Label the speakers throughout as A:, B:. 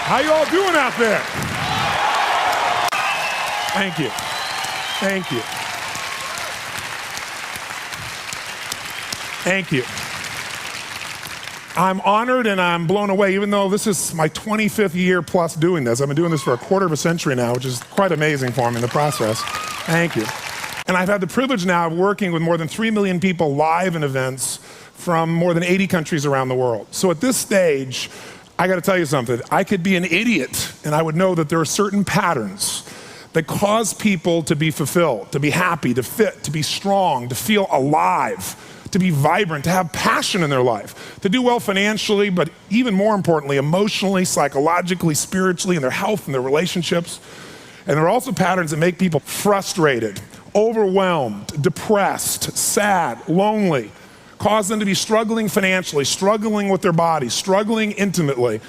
A: How you all doing out there? Thank you. Thank you. Thank you. I'm honored and I'm blown away, even though this is my 25th year plus doing this. I've been doing this for a quarter of a century now, which is quite amazing for me in the process. Thank you. And I've had the privilege now of working with more than 3 million people live in events from more than 80 countries around the world. So at this stage, I gotta tell you something. I could be an idiot and I would know that there are certain patterns that cause people to be fulfilled, to be happy, to fit, to be strong, to feel alive, to be vibrant, to have passion in their life, to do well financially, but even more importantly, emotionally, psychologically, spiritually, in their health and their relationships. And there are also patterns that make people frustrated, overwhelmed, depressed, sad, lonely, cause them to be struggling financially, struggling with their body, struggling intimately.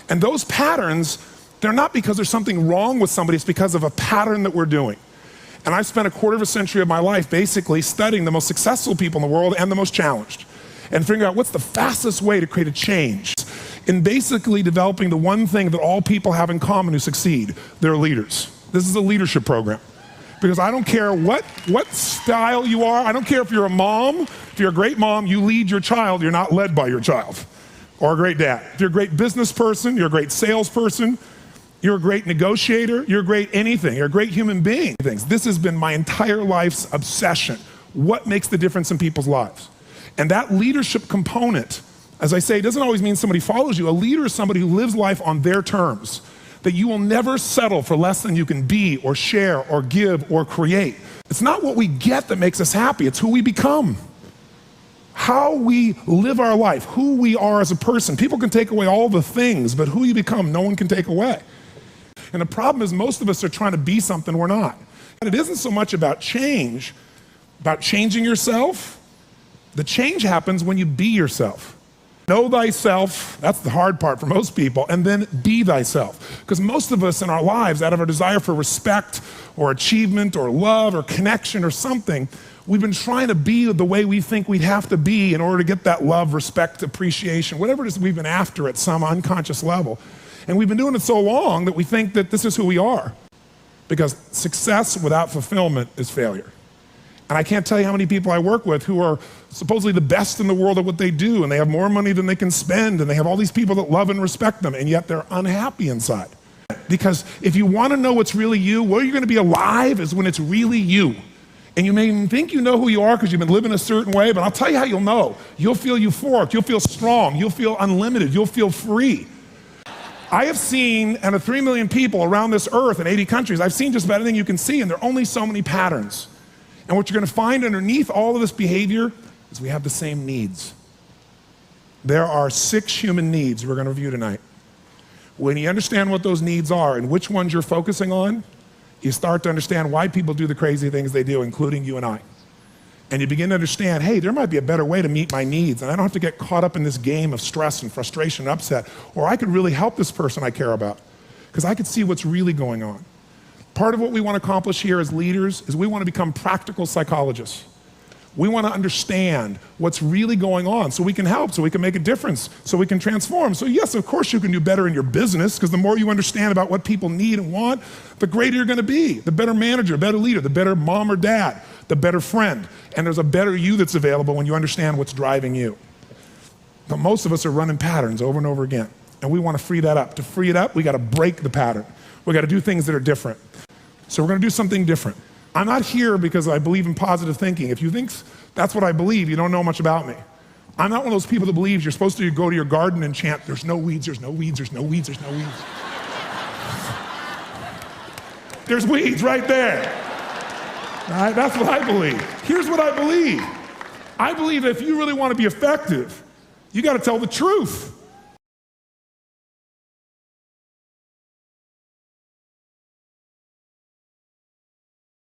A: And those patterns, they're not because there's something wrong with somebody, it's because of a pattern that we're doing. And I've spent a quarter of a century of my life basically studying the most successful people in the world and the most challenged, and figuring out what's the fastest way to create a change in basically developing the one thing that all people have in common who succeed. They're leaders. This is a leadership program. Because I don't care what style you are, I don't care if you're a mom, if you're a great mom, you lead your child, you're not led by your child. Or a great dad. If you're a great business person, you're a great salesperson, you're a great negotiator, you're a great anything, you're a great human being. This has been my entire life's obsession. What makes the difference in people's lives? And that leadership component, as I say, doesn't always mean somebody follows you. A leader is somebody who lives life on their terms. That you will never settle for less than you can be or share or give or create. It's not what we get that makes us happy, it's who we become. How we live our life, who we are as a person. People can take away all the things, but who you become, no one can take away. And the problem is most of us are trying to be something we're not. And it isn't so much about change, about changing yourself. The change happens when you be yourself. Know thyself, that's the hard part for most people, and then be thyself. Because most of us in our lives, out of our desire for respect or achievement or love or connection or something, we've been trying to be the way we think we'd have to be in order to get that love, respect, appreciation, whatever it is we've been after at some unconscious level. And we've been doing it so long that we think that this is who we are. Because success without fulfillment is failure. And I can't tell you how many people I work with who are supposedly the best in the world at what they do, and they have more money than they can spend, and they have all these people that love and respect them, and yet they're unhappy inside. Because if you want to know what's really you, where you're going to be alive is when it's really you. And you may even think you know who you are because you've been living a certain way, but I'll tell you how you'll know. You'll feel euphoric, you'll feel strong, you'll feel unlimited, you'll feel free. I have seen, out of 3 million people around this earth in 80 countries, I've seen just about anything you can see, and there are only so many patterns. And what you're going to find underneath all of this behavior is we have the same needs. There are 6 human needs we're going to review tonight. When you understand what those needs are and which ones you're focusing on, you start to understand why people do the crazy things they do, including you and I. And you begin to understand, hey, there might be a better way to meet my needs, and I don't have to get caught up in this game of stress and frustration and upset, or I could really help this person I care about, because I could see what's really going on. Part of what we want to accomplish here as leaders is we want to become practical psychologists. We want to understand what's really going on so we can help, so we can make a difference, so we can transform. So yes, of course you can do better in your business, because the more you understand about what people need and want, the greater you're going to be, the better manager, better leader, the better mom or dad, the better friend. And there's a better you that's available when you understand what's driving you. But most of us are running patterns over and over again, and we want to free that up. To free it up, we got to break the pattern. We got to do things that are different. So we're going to do something different. I'm not here because I believe in positive thinking. If you think that's what I believe, you don't know much about me. I'm not one of those people that believes you're supposed to go to your garden and chant, there's no weeds, there's no weeds, there's no weeds, there's no weeds. There's weeds right there. All right, that's what I believe. Here's what I believe. I believe that if you really want to be effective, you got to tell the truth.